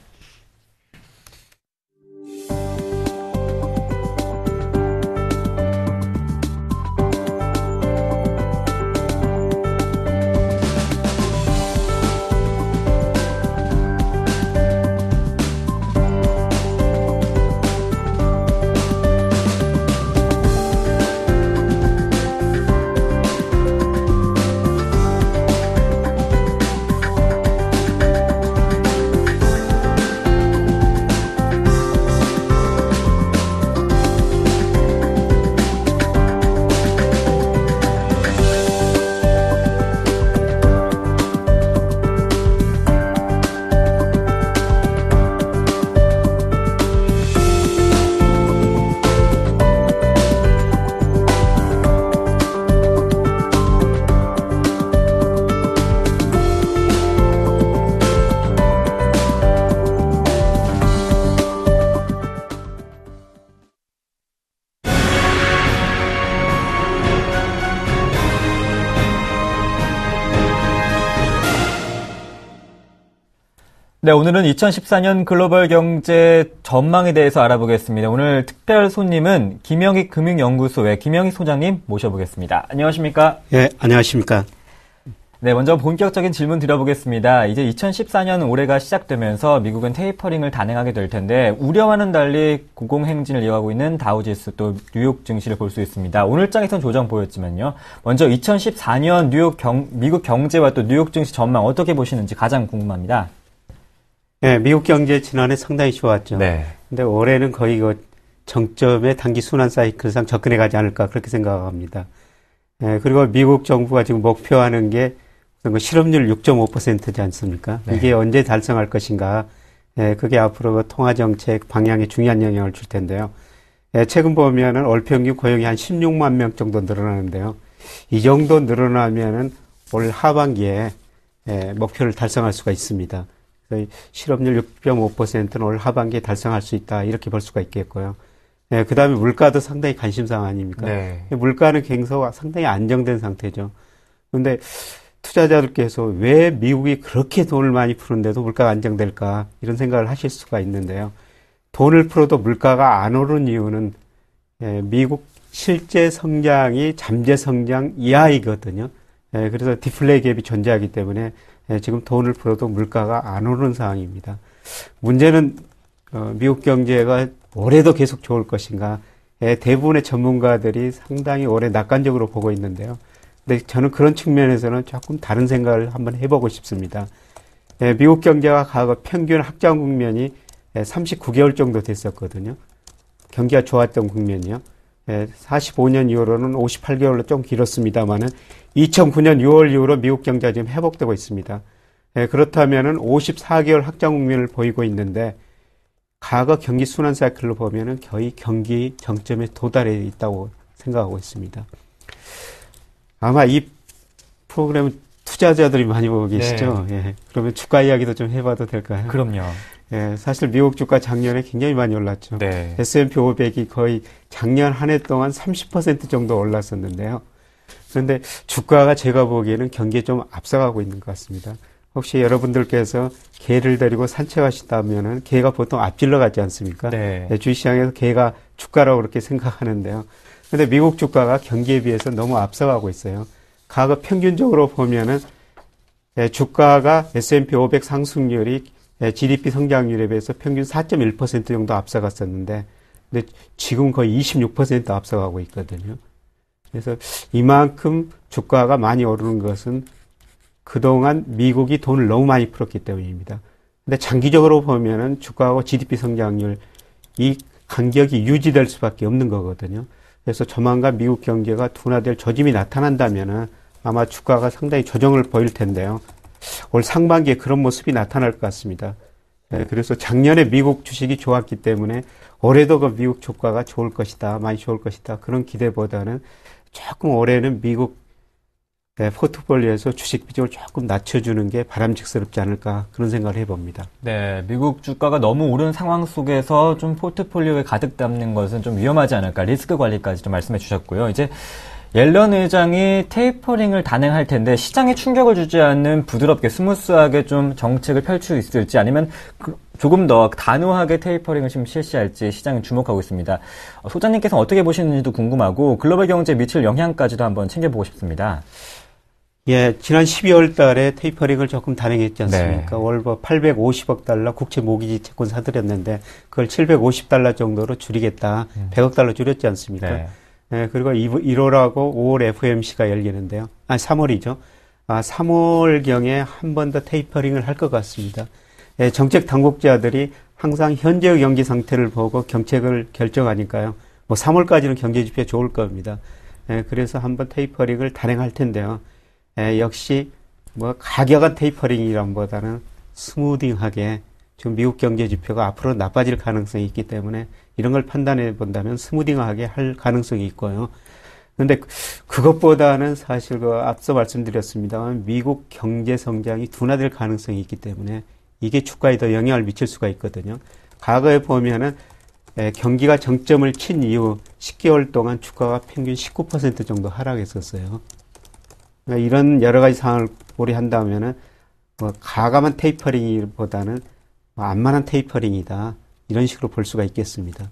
네, 오늘은 2014년 글로벌 경제 전망에 대해서 알아보겠습니다. 오늘 특별 손님은 김영익 금융연구소의 김영익 소장님 모셔보겠습니다. 안녕하십니까? 예, 안녕하십니까? 네, 먼저 본격적인 질문 드려보겠습니다. 이제 2014년 올해가 시작되면서 미국은 테이퍼링을 단행하게 될 텐데 우려와는 달리 고공행진을 이어가고 있는 다우지수 또 뉴욕 증시를 볼 수 있습니다. 오늘 장에선 조정 보였지만요. 먼저 2014년 미국 경제와 또 뉴욕 증시 전망 어떻게 보시는지 가장 궁금합니다. 네, 미국 경제 지난해 상당히 좋았죠. 네. 근데 올해는 거의 정점의 단기 순환 사이클상 접근해 가지 않을까 그렇게 생각합니다. 네, 그리고 미국 정부가 지금 목표하는 게 실업률 6.5%지 않습니까? 네. 이게 언제 달성할 것인가? 네, 그게 앞으로 통화 정책 방향에 중요한 영향을 줄 텐데요. 네, 최근 보면은 월평균 고용이 한 16만 명 정도 늘어나는데요. 이 정도 늘어나면은 올 하반기에 목표를 달성할 수가 있습니다. 실업률 6.5%는 올 하반기에 달성할 수 있다 이렇게 볼 수가 있겠고요. 네, 그 다음에 물가도 상당히 관심사항 아닙니까? 네. 물가는 굉장히 상당히 안정된 상태죠. 그런데 투자자들께서 왜 미국이 그렇게 돈을 많이 푸는데도 물가가 안정될까 이런 생각을 하실 수가 있는데요. 돈을 풀어도 물가가 안 오른 이유는 미국 실제 성장이 잠재 성장 이하이거든요. 그래서 디플레이 갭이 존재하기 때문에 지금 돈을 풀어도 물가가 안 오르는 상황입니다. 문제는 미국 경제가 올해도 계속 좋을 것인가. 대부분의 전문가들이 상당히 올해 낙관적으로 보고 있는데요. 근데 저는 그런 측면에서는 조금 다른 생각을 한번 해보고 싶습니다. 미국 경제가 과거 평균 확장 국면이 39개월 정도 됐었거든요. 경기가 좋았던 국면이요. 45년 이후로는 58개월로 좀 길었습니다만은 2009년 6월 이후로 미국 경제가 지금 회복되고 있습니다. 그렇다면은 54개월 확장 국면을 보이고 있는데 과거 경기 순환 사이클로 보면은 거의 경기 정점에 도달해 있다고 생각하고 있습니다. 아마 이 프로그램은 투자자들이 많이 보고 계시죠? 네. 예. 그러면 주가 이야기도 좀 해봐도 될까요? 그럼요. 예, 사실 미국 주가 작년에 굉장히 많이 올랐죠. 네. S&P 500이 거의 작년 한 해 동안 30% 정도 올랐었는데요. 그런데 주가가 제가 보기에는 경기에 좀 앞서가고 있는 것 같습니다. 혹시 여러분들께서 개를 데리고 산책하신다면은 개가 보통 앞질러 가지 않습니까? 네. 주식시장에서 개가 주가라고 그렇게 생각하는데요. 그런데 미국 주가가 경기에 비해서 너무 앞서가고 있어요. 과거 평균적으로 보면은 주가가 S&P 500 상승률이 GDP 성장률에 비해서 평균 4.1% 정도 앞서갔었는데, 근데 지금 거의 26% 앞서가고 있거든요. 그래서 이만큼 주가가 많이 오르는 것은 그동안 미국이 돈을 너무 많이 풀었기 때문입니다. 근데 장기적으로 보면은 주가하고 GDP 성장률 이 간격이 유지될 수밖에 없는 거거든요. 그래서 조만간 미국 경제가 둔화될 조짐이 나타난다면은 아마 주가가 상당히 조정을 보일 텐데요. 올 상반기에 그런 모습이 나타날 것 같습니다. 그래서 작년에 미국 주식이 좋았기 때문에 올해도 그 미국 주가가 좋을 것이다, 많이 좋을 것이다. 그런 기대보다는 조금 올해는 미국 포트폴리오에서 주식 비중을 조금 낮춰주는 게 바람직스럽지 않을까 그런 생각을 해봅니다. 네, 미국 주가가 너무 오른 상황 속에서 좀 포트폴리오에 가득 담는 것은 좀 위험하지 않을까, 리스크 관리까지 좀 말씀해 주셨고요. 이제 옐런 의장이 테이퍼링을 단행할 텐데 시장에 충격을 주지 않는 부드럽게 스무스하게 좀 정책을 펼칠 수 있을지, 아니면 조금 더 단호하게 테이퍼링을 좀 실시할지 시장은 주목하고 있습니다. 소장님께서는 어떻게 보시는지도 궁금하고 글로벌 경제에 미칠 영향까지도 한번 챙겨보고 싶습니다. 예, 지난 12월 달에 테이퍼링을 조금 단행했지 않습니까? 네. 월 850억 달러 국채 모기지 채권 사들였는데 그걸 750달러 정도로 줄이겠다. 100억 달러 줄였지 않습니까? 네. 예, 그리고 1월하고 5월 FOMC가 열리는데요. 3월이죠. 3월경에 한 번 더 테이퍼링을 할 것 같습니다. 예, 정책 당국자들이 항상 현재의 경기 상태를 보고 정책을 결정하니까요. 뭐 3월까지는 경제 지표 좋을 겁니다. 예, 그래서 한번 테이퍼링을 단행할 텐데요. 역시 뭐 가격한 테이퍼링이란보다는 스무딩하게 지금 미국 경제 지표가 앞으로 나빠질 가능성이 있기 때문에 이런 걸 판단해 본다면 스무딩하게 할 가능성이 있고요. 그런데 그것보다는 사실 앞서 말씀드렸습니다만 미국 경제 성장이 둔화될 가능성이 있기 때문에 이게 주가에 더 영향을 미칠 수가 있거든요. 과거에 보면은 경기가 정점을 친 이후 10개월 동안 주가가 평균 19% 정도 하락했었어요. 그러니까 이런 여러 가지 상황을 고려한다면은 가감한 테이퍼링보다는 완만한 테이퍼링이다, 이런 식으로 볼 수가 있겠습니다.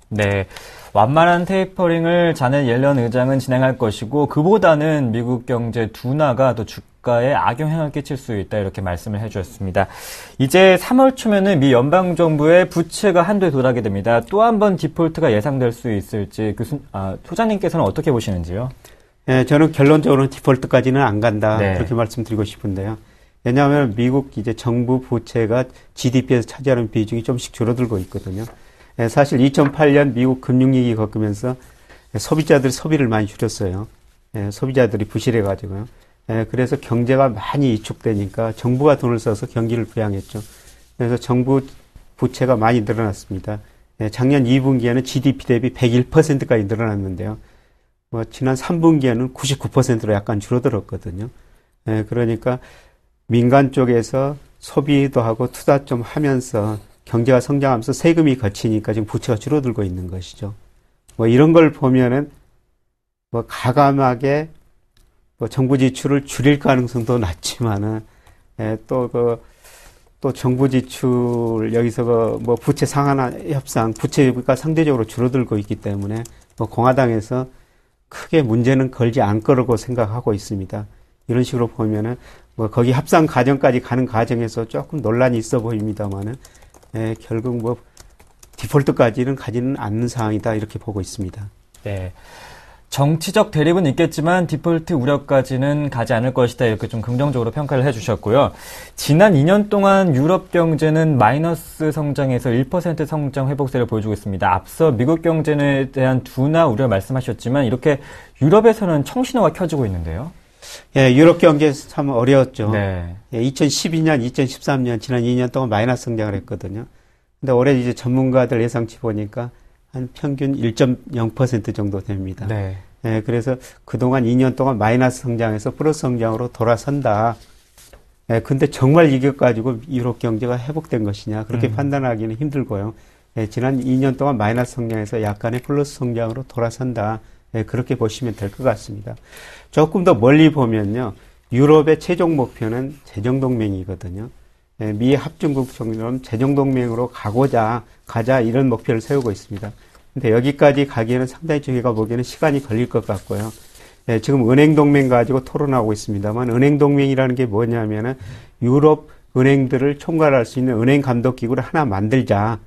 네, 완만한 테이퍼링을 자넷 옐런 의장은 진행할 것이고 그보다는 미국 경제 둔화가 또 주가에 악영향을 끼칠 수 있다, 이렇게 말씀을 해주셨습니다. 이제 3월 초면은 미 연방정부의 부채가 한도에 도달하게 됩니다. 또 한 번 디폴트가 예상될 수 있을지 소장님께서는 어떻게 보시는지요? 네, 저는 결론적으로는 디폴트까지는 안 간다, 네. 그렇게 말씀드리고 싶은데요. 왜냐하면 미국 이제 정부 부채가 GDP에서 차지하는 비중이 좀씩 줄어들고 있거든요. 사실 2008년 미국 금융위기 겪으면서 소비자들이 소비를 많이 줄였어요. 소비자들이 부실해가지고요. 그래서 경제가 많이 위축되니까 정부가 돈을 써서 경기를 부양했죠. 그래서 정부 부채가 많이 늘어났습니다. 작년 2분기에는 GDP 대비 101%까지 늘어났는데요. 지난 3분기에는 99%로 약간 줄어들었거든요. 그러니까 민간 쪽에서 소비도 하고 투자 좀 하면서 경제가 성장하면서 세금이 거치니까 지금 부채가 줄어들고 있는 것이죠. 이런 걸 보면은 가감하게 정부 지출을 줄일 가능성도 낮지만은 또 정부 지출 여기서 부채 상한화 협상, 부채가 상대적으로 줄어들고 있기 때문에 공화당에서 크게 문제는 걸지 않을 거라고 생각하고 있습니다. 이런 식으로 보면은 거기 합상 과정까지 가는 과정에서 조금 논란이 있어 보입니다만은 결국 디폴트까지는 가지는 않는 상황이다, 이렇게 보고 있습니다. 네. 정치적 대립은 있겠지만 디폴트 우려까지는 가지 않을 것이다, 이렇게 좀 긍정적으로 평가를 해주셨고요. 지난 2년 동안 유럽 경제는 마이너스 성장에서 1% 성장 회복세를 보여주고 있습니다. 앞서 미국 경제에 대한 둔화 우려 말씀하셨지만 이렇게 유럽에서는 청신호가 켜지고 있는데요. 예, 유럽 경제 참 어려웠죠. 네. 2012년, 2013년 지난 2년 동안 마이너스 성장을 했거든요. 근데 올해 이제 전문가들 예상치 보니까 한 평균 1.0% 정도 됩니다. 네. 예, 그래서 그동안 2년 동안 마이너스 성장에서 플러스 성장으로 돌아선다. 예, 근데 정말 이것 가지고 유럽 경제가 회복된 것이냐, 그렇게 판단하기는 힘들고요. 예, 지난 2년 동안 마이너스 성장에서 약간의 플러스 성장으로 돌아선다. 예, 그렇게 보시면 될 것 같습니다. 조금 더 멀리 보면요, 유럽의 최종 목표는 재정동맹이거든요. 예, 미 합중국처럼 재정동맹으로 가자, 이런 목표를 세우고 있습니다. 근데 여기까지 가기에는 상당히 저희가 보기에는 시간이 걸릴 것 같고요. 지금 은행 동맹 가지고 토론하고 있습니다만 은행 동맹이라는 게 뭐냐면은 유럽 은행들을 총괄할 수 있는 은행 감독 기구를 하나 만들자.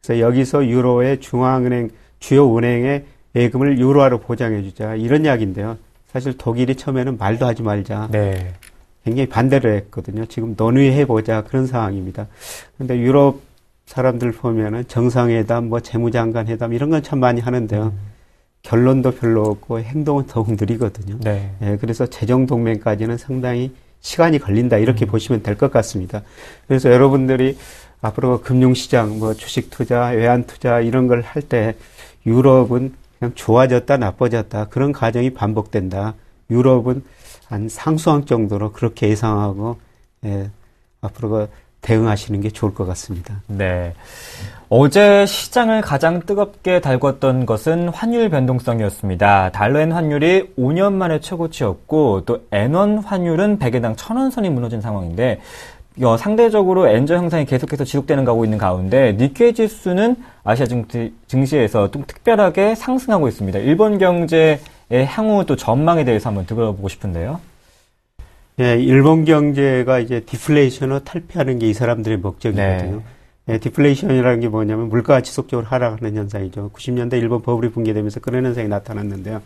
그래서 여기서 유로의 중앙은행 주요 은행의 예금을 유로화로 보장해 주자. 이런 이야기인데요. 사실 독일이 처음에는 말도 하지 말자. 네. 굉장히 반대를 했거든요. 지금 논의해 보자 그런 상황입니다. 그런데 유럽 사람들 보면은 정상회담, 뭐 재무장관 회담 이런 건 참 많이 하는데요. 결론도 별로 없고 행동은 더욱 느리거든요. 네. 예, 그래서 재정 동맹까지는 상당히 시간이 걸린다 이렇게 보시면 될 것 같습니다. 그래서 여러분들이 앞으로 금융시장, 뭐 주식 투자, 외환 투자 이런 걸 할 때 유럽은 그냥 좋아졌다 나빠졌다 그런 과정이 반복된다. 유럽은 한 상수항 정도로 그렇게 예상하고 앞으로 대응하시는 게 좋을 것 같습니다. 네. 어제 시장을 가장 뜨겁게 달궜던 것은 환율 변동성이었습니다. 달러엔 환율이 5년 만에 최고치였고 또 엔원 환율은 100엔당 1,000원 선이 무너진 상황인데 상대적으로 엔저 형상이 계속해서 지속되는 가고 있는 가운데 니케이 지수는 아시아 증시에서 좀 특별하게 상승하고 있습니다. 일본 경제의 향후 또 전망에 대해서 한번 들어보고 싶은데요. 예, 일본 경제가 이제 디플레이션을 탈피하는 게 이 사람들의 목적이거든요. 네. 예, 디플레이션이라는 게 뭐냐면 물가가 지속적으로 하락하는 현상이죠. 90년대 일본 버블이 붕괴되면서 그런 현상이 나타났는데요.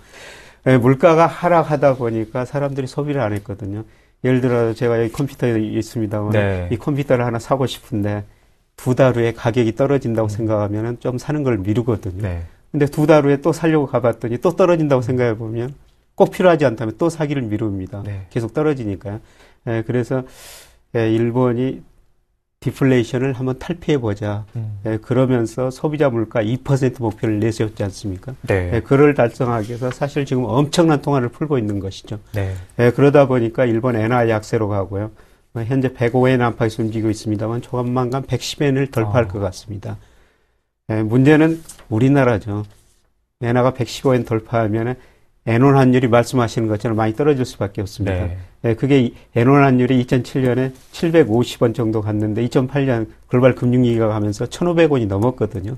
예, 물가가 하락하다 보니까 사람들이 소비를 안 했거든요. 예를 들어 제가 여기 컴퓨터에 있습니다만 네. 이 컴퓨터를 하나 사고 싶은데 2달 후에 가격이 떨어진다고 생각하면 좀 사는 걸 미루거든요. 네. 근데 2달 후에 또 사려고 가봤더니 또 떨어진다고 생각해 보면 꼭 필요하지 않다면 또 사기를 미룹니다. 네. 계속 떨어지니까요. 그래서 일본이 디플레이션을 한번 탈피해보자. 그러면서 소비자 물가 2% 목표를 내세웠지 않습니까? 네. 그걸 달성하기 위해서 사실 지금 엄청난 통화를 풀고 있는 것이죠. 네. 그러다 보니까 일본 엔화 약세로 가고요. 현재 105엔 안팎에서 움직이고 있습니다만 조만간 110엔을 돌파할 것 같습니다. 문제는 우리나라죠. 엔화가 115엔 돌파하면 엔원 환율이 말씀하시는 것처럼 많이 떨어질 수밖에 없습니다. 네. 그게 엔원 환율이 2007년에 750원 정도 갔는데 2008년 글로벌 금융위기가 가면서 1,500원이 넘었거든요.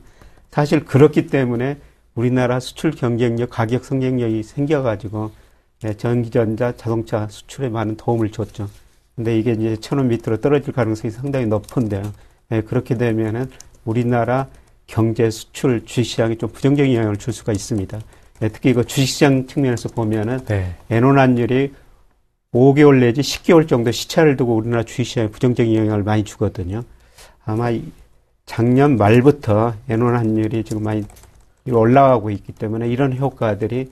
사실 그렇기 때문에 우리나라 수출 경쟁력, 가격 성장력이 생겨가지고 전기전자, 자동차 수출에 많은 도움을 줬죠. 근데 이게 이제 1,000원 밑으로 떨어질 가능성이 상당히 높은데요. 그렇게 되면은 우리나라 경제, 수출, 주식시장에 좀 부정적인 영향을 줄 수가 있습니다. 특히 이거 주식시장 측면에서 보면은 엔원 환율이 5개월 내지 10개월 정도 시차를 두고 우리나라 주식시장에 부정적인 영향을 많이 주거든요. 아마 작년 말부터 엔원 환율이 지금 많이 올라가고 있기 때문에 이런 효과들이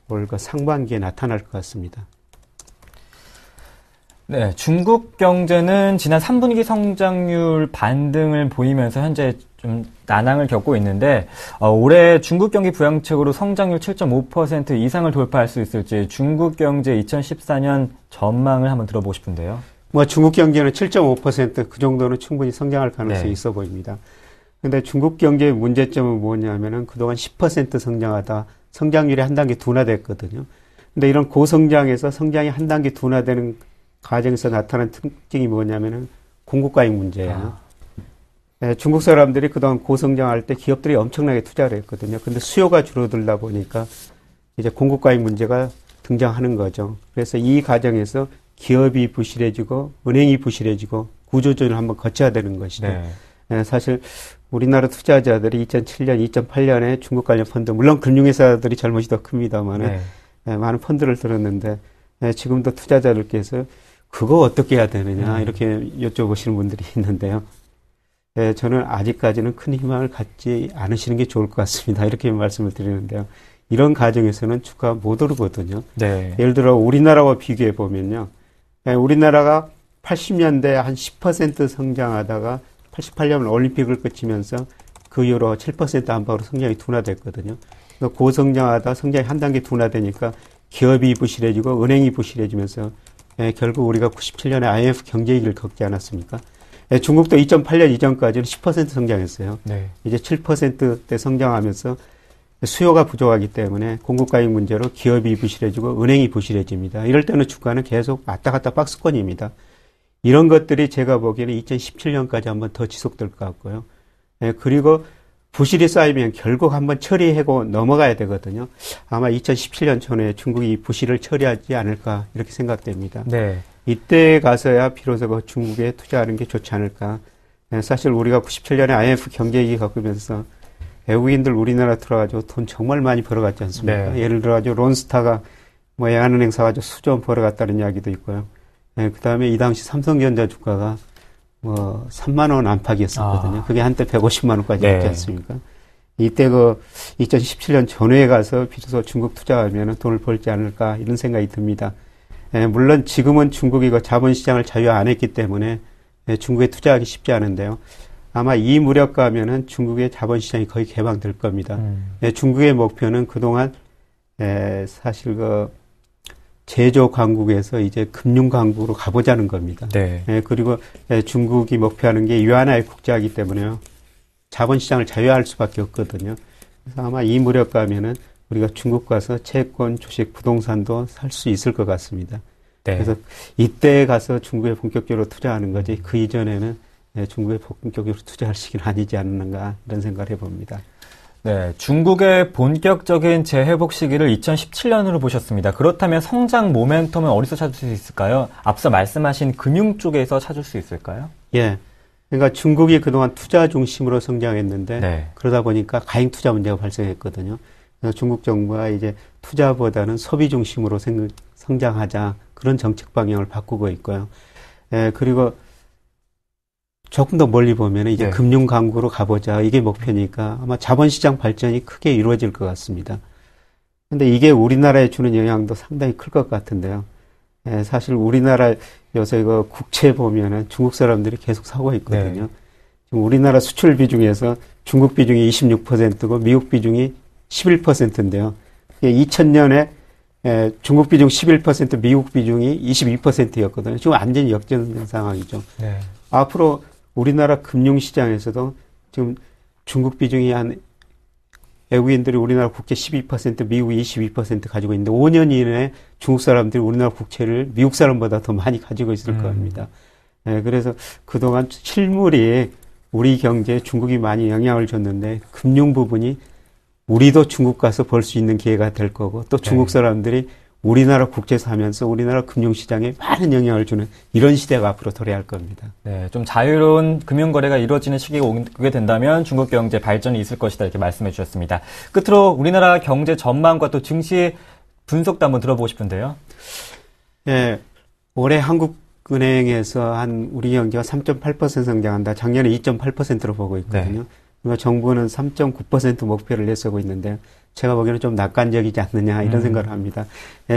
올 상반기에 나타날 것 같습니다. 네, 중국 경제는 지난 3분기 성장률 반등을 보이면서 현재 좀 난항을 겪고 있는데 올해 중국 경기 부양책으로 성장률 7.5% 이상을 돌파할 수 있을지 중국 경제 2014년 전망을 한번 들어보고 싶은데요. 중국 경제는 7.5% 그 정도는 충분히 성장할 가능성이 있어 보입니다. 근데 중국 경제의 문제점은 뭐냐면은 그동안 10% 성장하다 성장률이 한 단계 둔화됐거든요. 근데 이런 고성장에서 성장이 한 단계 둔화되는 과정에서 나타난 특징이 뭐냐면은 공급 과잉 문제예요. 중국 사람들이 그동안 고성장할 때 기업들이 엄청나게 투자를 했거든요. 근데 수요가 줄어들다 보니까 이제 공급 과잉 문제가 등장하는 거죠. 그래서 이 과정에서 기업이 부실해지고 은행이 부실해지고 구조조정을 한번 거쳐야 되는 것이죠. 사실 우리나라 투자자들이 2007년, 2008년에 중국 관련 펀드, 물론 금융회사들이 잘못이 더 큽니다만은 많은 펀드를 들었는데 지금도 투자자들께서 그거 어떻게 해야 되느냐 이렇게 여쭤보시는 분들이 있는데요. 저는 아직까지는 큰 희망을 갖지 않으시는 게 좋을 것 같습니다. 이렇게 말씀을 드리는데요. 이런 과정에서는 주가가 못 오르거든요. 예를 들어 우리나라와 비교해 보면요. 우리나라가 80년대 한 10% 성장하다가 88년 올림픽을 거치면서 그 이후로 7% 안팎으로 성장이 둔화됐거든요. 고성장하다 성장이 한 단계 둔화되니까 기업이 부실해지고 은행이 부실해지면서 결국 우리가 97년에 IMF 경제위기를 겪지 않았습니까? 중국도 2008년 이전까지는 10% 성장했어요. 이제 7%대 성장하면서 수요가 부족하기 때문에 공급 과잉 문제로 기업이 부실해지고 은행이 부실해집니다. 이럴 때는 주가는 계속 왔다 갔다 박스권입니다. 이런 것들이 제가 보기에는 2017년까지 한번 더 지속될 것 같고요. 그리고 부실이 쌓이면 결국 한번 처리하고 넘어가야 되거든요. 아마 2017년 전에 중국이 부실을 처리하지 않을까 이렇게 생각됩니다. 네. 이때 가서야 비로소 중국에 투자하는 게 좋지 않을까. 사실 우리가 97년에 IMF 경제위기 겪으면서 외국인들 우리나라 들어가지고 돈 정말 많이 벌어갔지 않습니까? 네. 예를 들어가지고 론스타가 뭐 애한은행 사가지고 수조 원 벌어갔다는 이야기도 있고요. 그 다음에 이 당시 삼성전자 주가가 뭐 3만 원 안팎이었었거든요. 그게 한때 150만 원까지 갔지 않습니까? 이때 2017년 전후에 가서 비로소 중국 투자하면 돈을 벌지 않을까 이런 생각이 듭니다. 물론 지금은 중국이 자본시장을 자유 안 했기 때문에 중국에 투자하기 쉽지 않은데요. 아마 이 무렵 가면은 중국의 자본시장이 거의 개방될 겁니다. 중국의 목표는 그동안 사실 제조 강국에서 이제 금융 강국으로 가보자는 겁니다. 네. 그리고 중국이 목표하는 게 유한화의 국제이기 때문에요. 자본시장을 자유화할 수밖에 없거든요. 그래서 아마 이 무렵 가면은 우리가 중국 가서 채권, 주식, 부동산도 살 수 있을 것 같습니다. 네. 그래서 이때 가서 중국에 본격적으로 투자하는 거지 그 이전에는 중국에 본격적으로 투자할 시기는 아니지 않는가 이런 생각을 해봅니다. 네, 중국의 본격적인 재회복 시기를 2017년으로 보셨습니다. 그렇다면 성장 모멘텀은 어디서 찾을 수 있을까요? 앞서 말씀하신 금융 쪽에서 찾을 수 있을까요? 예. 그러니까 중국이 그동안 투자 중심으로 성장했는데 네. 그러다 보니까 가행 투자 문제가 발생했거든요. 그래서 중국 정부가 이제 투자보다는 소비 중심으로 성장하자 그런 정책 방향을 바꾸고 있고요. 그리고 조금 더 멀리 보면 이제 금융 강국으로 가보자 이게 목표니까 아마 자본시장 발전이 크게 이루어질 것 같습니다. 근데 이게 우리나라에 주는 영향도 상당히 클 것 같은데요. 사실 우리나라 요새 국채 보면은 중국 사람들이 계속 사고 있거든요. 지금 우리나라 수출 비중에서 중국 비중이 26%고 미국 비중이 11%인데요. 2000년에 중국 비중 11%, 미국 비중이 22%였거든요. 지금 완전히 역전된 상황이죠. 네. 앞으로 우리나라 금융시장에서도 지금 중국 비중이 외국인들이 우리나라 국채 12%, 미국이 22% 가지고 있는데 5년 이내에 중국 사람들이 우리나라 국채를 미국 사람보다 더 많이 가지고 있을 겁니다. 그래서 그동안 실물이 우리 경제에 중국이 많이 영향을 줬는데 금융 부분이 우리도 중국 가서 벌 수 있는 기회가 될 거고 또 중국 사람들이 우리나라 국채 사면서 우리나라 금융시장에 많은 영향을 주는 이런 시대가 앞으로 도래할 겁니다. 네, 좀 자유로운 금융거래가 이루어지는 시기가 오게 된다면 중국 경제 발전이 있을 것이다 이렇게 말씀해 주셨습니다. 끝으로 우리나라 경제 전망과 또 증시 분석도 한번 들어보고 싶은데요. 네, 올해 한국은행에서 우리 경제가 3.8% 성장한다. 작년에 2.8%로 보고 있거든요. 그러니까 정부는 3.9% 목표를 내세우고 있는데 제가 보기에는 좀 낙관적이지 않느냐 이런 생각을 합니다.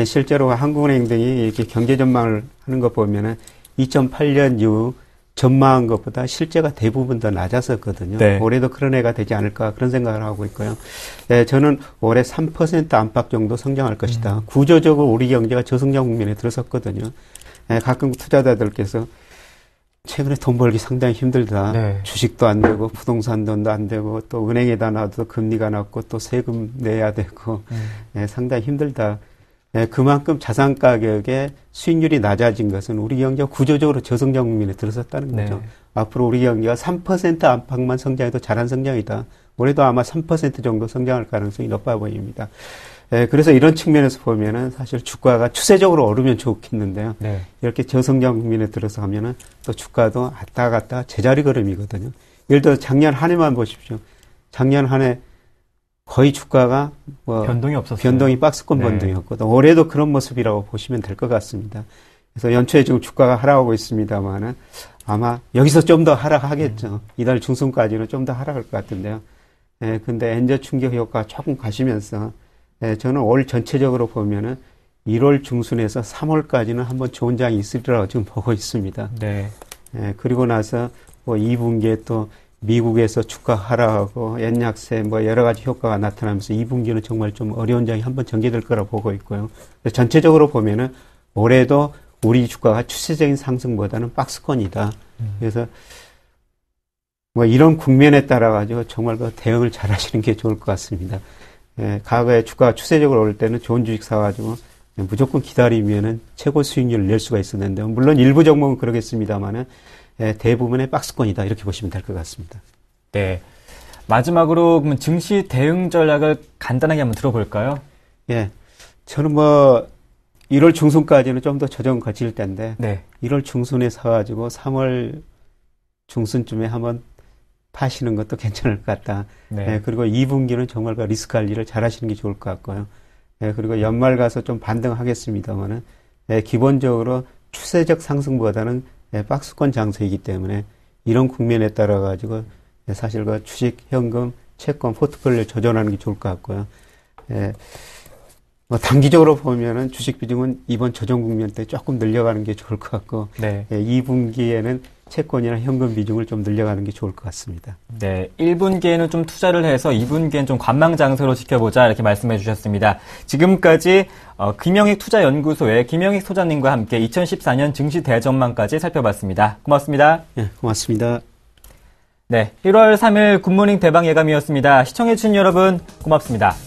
실제로 한국은행 등이 이렇게 경제 전망을 하는 거 보면은 2008년 이후 전망한 것보다 실제가 대부분 더 낮았었거든요. 네. 올해도 그런 해가 되지 않을까 그런 생각을 하고 있고요. 저는 올해 3% 안팎 정도 성장할 것이다. 구조적으로 우리 경제가 저성장 국면에 들어섰거든요. 가끔 투자자들께서 최근에 돈 벌기 상당히 힘들다. 네. 주식도 안 되고 부동산 돈도 안 되고 또 은행에다 놔도 금리가 낮고 또 세금 내야 되고 상당히 힘들다. 그만큼 자산 가격의 수익률이 낮아진 것은 우리 경제가 구조적으로 저성장 국면에 들어섰다는 거죠. 앞으로 우리 경제가 3% 안팎만 성장해도 잘한 성장이다. 올해도 아마 3% 정도 성장할 가능성이 높아 보입니다. 그래서 이런 측면에서 보면은 사실 주가가 추세적으로 오르면 좋겠는데요. 네. 이렇게 저성장 국면에 들어서 하면은 또 주가도 왔다 갔다 제자리 걸음이거든요. 예를 들어 작년 한 해만 보십시오. 작년 한 해 거의 주가가 변동이 없었어요. 변동이 박스권 변동이었거든요. 올해도 그런 모습이라고 보시면 될 것 같습니다. 그래서 연초에 지금 주가가 하락하고 있습니다만은 아마 여기서 좀 더 하락하겠죠. 이달 중순까지는 좀 더 하락할 것 같은데요. 근데 엔저 충격 효과가 조금 가시면서 저는 올 전체적으로 보면은 1월 중순에서 3월까지는 한번 좋은 장이 있으리라고 지금 보고 있습니다. 네. 그리고 나서 2분기에 또 미국에서 주가 하락하고 엔약세 여러 가지 효과가 나타나면서 2분기는 정말 좀 어려운 장이 한번 전개될 거라고 보고 있고요. 전체적으로 보면은 올해도 우리 주가가 추세적인 상승보다는 박스권이다. 그래서 이런 국면에 따라 가지고 정말 대응을 잘 하시는 게 좋을 것 같습니다. 과거에 주가가 추세적으로 오를 때는 좋은 주식 사가지고 무조건 기다리면은 최고 수익률을 낼 수가 있었는데, 물론 일부 종목은 그러겠습니다만은 대부분의 박스권이다 이렇게 보시면 될 것 같습니다. 네. 마지막으로 그러면 증시 대응 전략을 간단하게 한번 들어볼까요? 예. 저는 1월 중순까지는 좀 더 조정 거칠 때인데, 네. 1월 중순에 사가지고 3월 중순쯤에 한번 파시는 것도 괜찮을 것 같다. 네. 예, 그리고 2분기는 정말 그 리스크 관리를 잘 하시는 게 좋을 것 같고요. 예, 그리고 연말 가서 좀 반등하겠습니다만은, 예, 기본적으로 추세적 상승보다는 박스권 장세이기 때문에 이런 국면에 따라 가지고 사실 그 주식, 현금, 채권, 포트폴리오 조정하는 게 좋을 것 같고요. 예, 단기적으로 보면은 주식 비중은 이번 조정 국면 때 조금 늘려가는 게 좋을 것 같고, 네. 예, 2분기에는 채권이나 현금 비중을 좀 늘려가는 게 좋을 것 같습니다. 네, 1분기에는 좀 투자를 해서 2분기에는 좀 관망장세로 지켜보자 이렇게 말씀해 주셨습니다. 지금까지 김영익 투자연구소의 김영익 소장님과 함께 2014년 증시 대전망까지 살펴봤습니다. 고맙습니다. 네, 고맙습니다. 네, 1월 3일 굿모닝 대방 예감이었습니다. 시청해주신 여러분 고맙습니다.